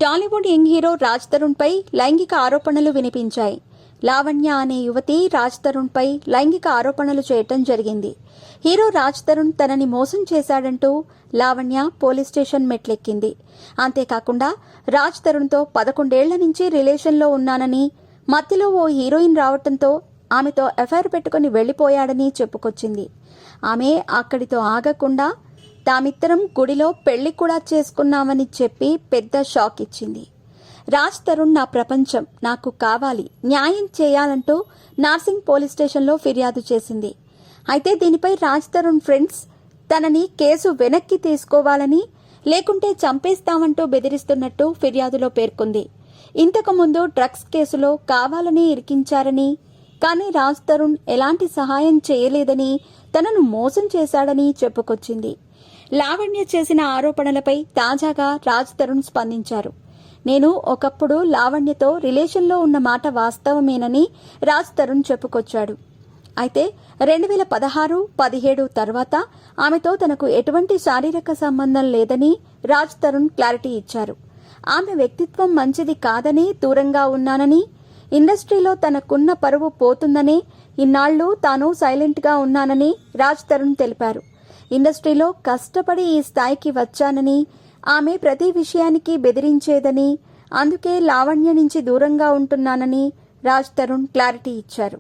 Tollywood young hero Raj Tarun పై లైంగిక ఆరోపణలు వినిపించాయి. లావణ్య అనే యువతి రాజ్ తరుణ్ పై లైంగిక ఆరోపణలు చేయటం జరిగింది. హీరో రాజ్ తరుణ్ తనని మోసం చేశాడంటూ లావణ్య పోలీస్ స్టేషన్ మెట్లెక్కింది. అంతేకాకుండా రాజ్ తరుణ్తో 11 ఏళ్ల నుంచి రిలేషన్లో ఉన్నానని, మధ్యలో ఓ హీరోయిన్ రావటంతో ఆమెతో ఎఫ్ఐఆర్ పెట్టుకుని వెళ్లిపోయాడని చెప్పుకొచ్చింది. ఆమె అక్కడితో ఆగకుండా తామిద్దరం గుడిలో పెళ్లి కూడా చేసుకున్నామని చెప్పి పెద్ద షాక్ ఇచ్చింది. రాజ్ తరుణ్ నా ప్రపంచం, నాకు కావాలి, న్యాయం చేయాలంటూ నార్సింగ్ పోలీస్ స్టేషన్లో ఫిర్యాదు చేసింది. అయితే దీనిపై రాజ్ తరుణ్ ఫ్రెండ్స్ తనని కేసు వెనక్కి తీసుకోవాలని, లేకుంటే చంపేస్తామంటూ బెదిరిస్తున్నట్టు ఫిర్యాదులో పేర్కొంది. ఇంతకుముందు డ్రగ్స్ కేసులో కావాలని ఇరికించారని, కానీ రాజ్ తరుణ్ ఎలాంటి సహాయం చేయలేదని, తనను మోసం చేశాడని చెప్పుకొచ్చింది. లావణ్య చేసిన ఆరోపణలపై తాజాగా రాజ్ తరుణ్ స్పందించారు. నేను ఒకప్పుడు లావణ్యతో రిలేషన్లో ఉన్న మాట వాస్తవమేనని రాజ్ తరుణ్ చెప్పుకొచ్చాడు. అయితే 2016-17 తర్వాత ఆమెతో తనకు ఎటువంటి శారీరక సంబంధం లేదని రాజ్ తరుణ్ క్లారిటీ ఇచ్చారు. ఆమె వ్యక్తిత్వం మంచిది కాదని దూరంగా ఉన్నానని, ఇండస్ట్రీలో తనకున్న పరువు పోతుందనే ఇన్నాళ్లు తాను సైలెంట్గా ఉన్నానని రాజ్ తరుణ్ తెలిపారు. ఇండస్ట్రీలో కష్టపడి ఈ స్థాయికి వచ్చానని, ఆమె ప్రతి విషయానికి బెదిరించేదని, అందుకే లావణ్య నుంచి దూరంగా ఉంటున్నానని రాజ్ తరుణ్ క్లారిటీ ఇచ్చారు.